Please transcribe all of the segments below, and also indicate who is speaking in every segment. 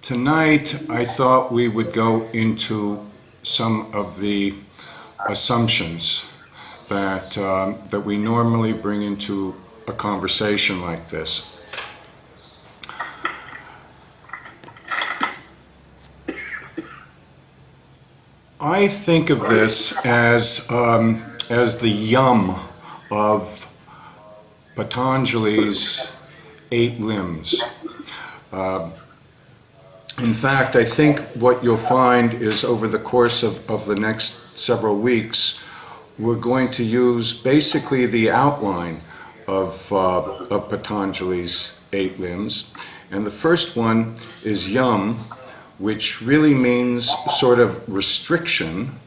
Speaker 1: Tonight, I thought we would go into some of the assumptions that we normally bring into a conversation like this. I think of this as the yum of Patanjali's 8 limbs. In fact, I think what you'll find is over the course of the next several weeks, we're going to use basically the outline of Patanjali's 8 limbs. And the first one is yum, which really means sort of restriction,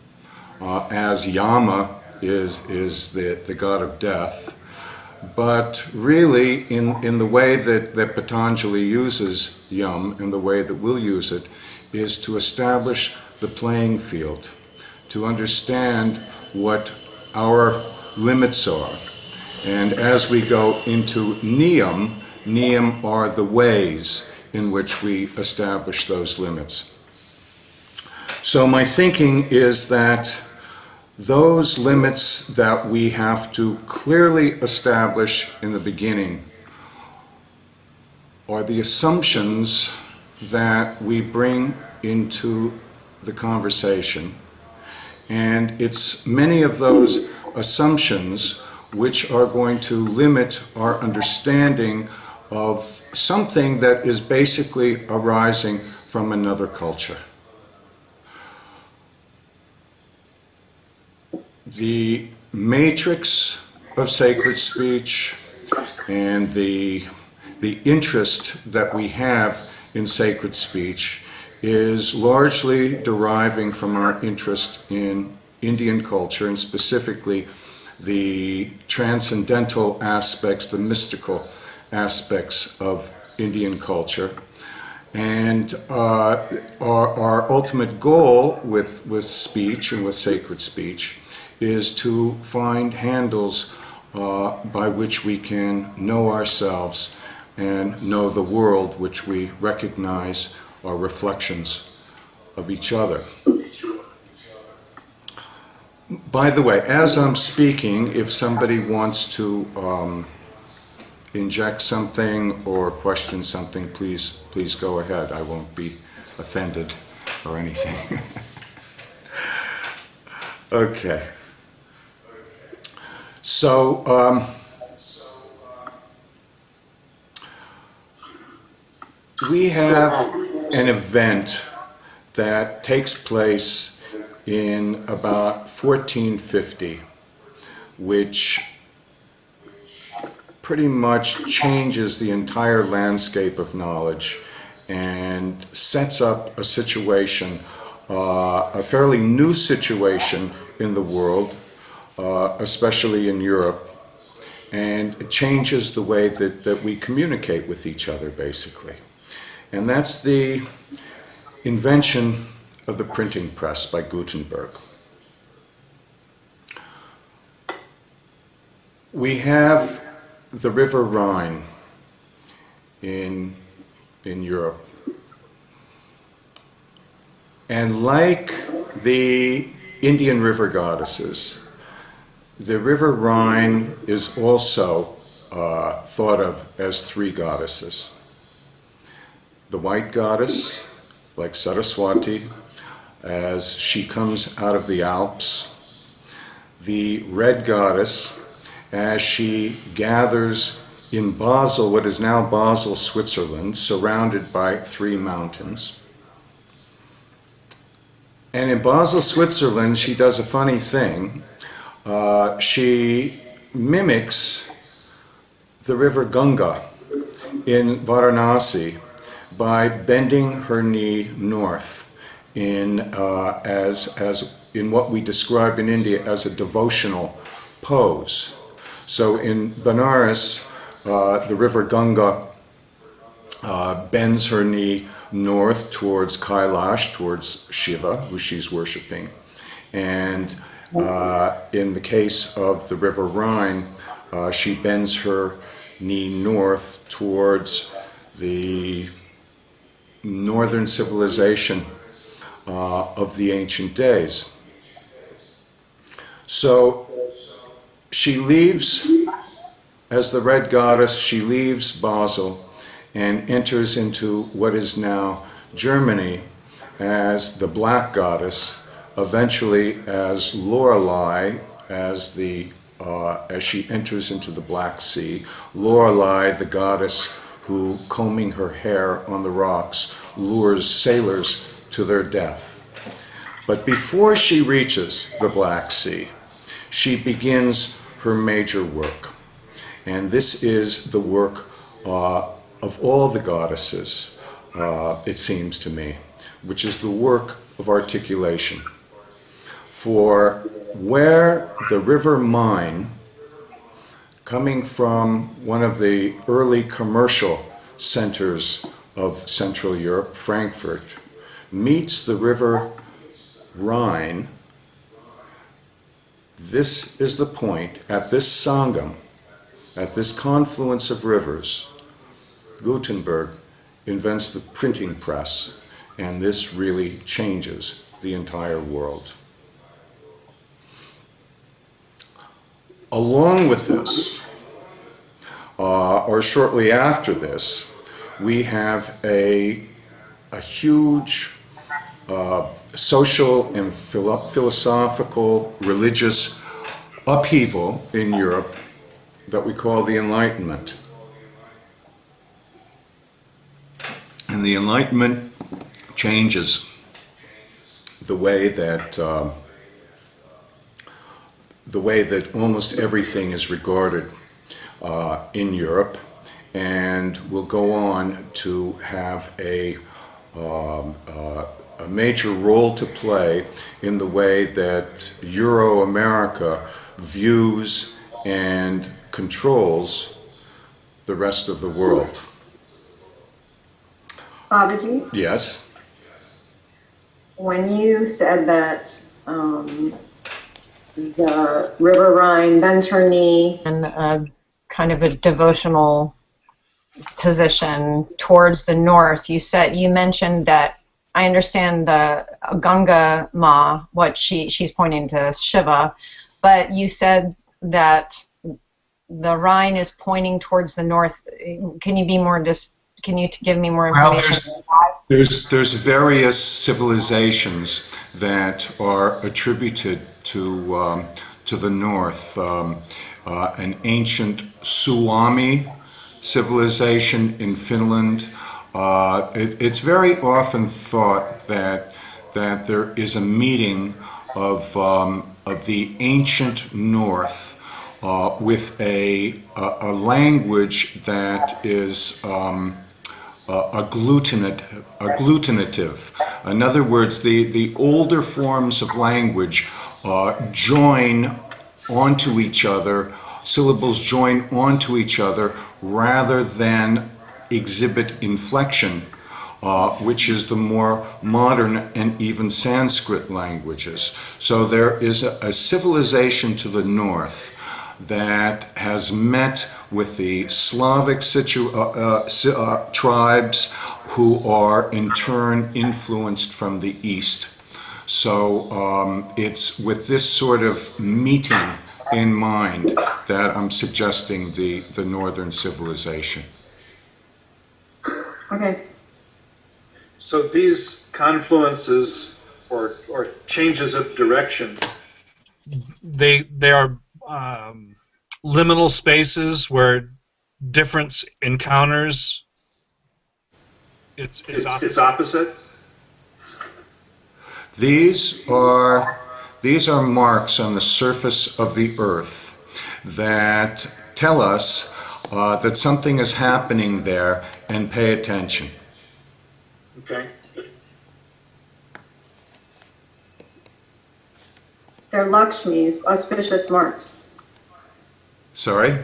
Speaker 1: as Yama is the god of death. But really, in the way that Patanjali uses yum, and the way that we'll use it, is to establish the playing field, to understand what our limits are. And as we go into niyam are the ways in which we establish those limits. So my thinking is that those limits that we have to clearly establish in the beginning are the assumptions that we bring into the conversation. And it's many of those assumptions which are going to limit our understanding of something that is basically arising from another culture. The matrix of sacred speech and the interest that we have in sacred speech is largely deriving from our interest in Indian culture, and specifically the transcendental aspects, the mystical aspects of Indian culture. And our ultimate goal with speech and with sacred speech is to find handles by which we can know ourselves and know the world which we recognize are reflections of each other. By the way, as I'm speaking, if somebody wants to inject something or question something, please go ahead. I won't be offended or anything. Okay. So, we have an event that takes place in about 1450, which pretty much changes the entire landscape of knowledge and sets up a situation, a fairly new situation in the world, especially in Europe, and it changes the way that we communicate with each other, basically. And that's the invention of the printing press by Gutenberg. We have the river Rhine in Europe. And like the Indian river goddesses, the river Rhine is also thought of as 3 goddesses. The white goddess, like Saraswati, as she comes out of the Alps. The red goddess, as she gathers in Basel, what is now Basel, Switzerland, surrounded by 3 mountains. And in Basel, Switzerland, she does a funny thing. She mimics the river Ganga in Varanasi by bending her knee north in what we describe in India as a devotional pose. So in Benares, the river Ganga bends her knee north towards Kailash, towards Shiva, who she's worshipping. And in the case of the river Rhine, she bends her knee north towards the northern civilization of the ancient days. So she leaves, as the red goddess, she leaves Basel and enters into what is now Germany as the black goddess, eventually as Lorelei, as she enters into the Black Sea. Lorelei, the goddess who, combing her hair on the rocks, lures sailors to their death. But before she reaches the Black Sea, she begins her major work. And this is the work of all the goddesses, it seems to me, which is the work of articulation. For where the river Rhine, coming from one of the early commercial centers of Central Europe, Frankfurt, meets the river Rhine, this is the point, at this sangam, at this confluence of rivers, Gutenberg invents the printing press, and this really changes the entire world. Along with this, or shortly after this, we have a huge social and philosophical, religious upheaval in Europe that we call the Enlightenment. And the Enlightenment changes the way that almost everything is regarded in Europe, and will go on to have a major role to play in the way that Euro-America views and controls the rest of the world.
Speaker 2: Babaji?
Speaker 1: Yes?
Speaker 2: When you said that the River Rhine bends her knee and kind of a devotional position towards the north, you mentioned that, I understand the Ganga Ma, what she's pointing to Shiva, but you said that the Rhine is pointing towards the north. Can you give me more information?
Speaker 1: Well, there's various civilizations that are attributed to the north. An ancient Suomi civilization in Finland. It's very often thought that there is a meeting of the ancient North with a language that is agglutinative. In other words, the older forms of language join onto each other, syllables join onto each other rather than exhibit inflection, which is the more modern and even Sanskrit languages. So there is a civilization to the north that has met with the Slavic tribes who are in turn influenced from the east. So it's with this sort of meeting in mind that I'm suggesting the northern civilization.
Speaker 2: Okay.
Speaker 3: So these confluences or changes of direction, they are liminal spaces where difference encounters its opposite.
Speaker 1: These are marks on the surface of the earth that tell us that something is happening there, and pay attention.
Speaker 3: Okay.
Speaker 2: They're Lakshmi's auspicious marks.
Speaker 1: Sorry?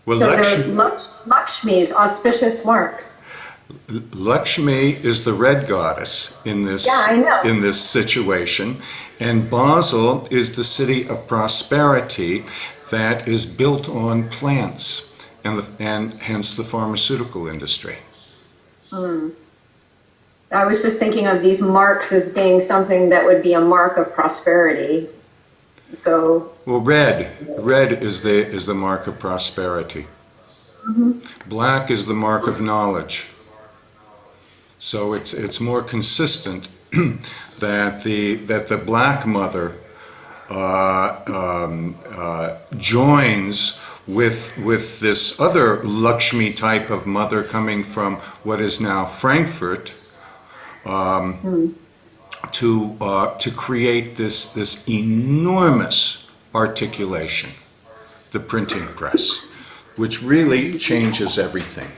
Speaker 1: Well,
Speaker 2: So they're Lakshmi's auspicious marks.
Speaker 1: Lakshmi is the red goddess in this in this situation, and Basel is the city of prosperity that is built on plants and hence the pharmaceutical industry.
Speaker 2: I was just thinking of these marks as being something that would be a mark of prosperity. So,
Speaker 1: Well, red is the mark of prosperity. Black is the mark of knowledge. So it's more consistent that the black mother joins with this other Lakshmi type of mother coming from what is now Frankfurt, to create this enormous articulation, the printing press, which really changes everything.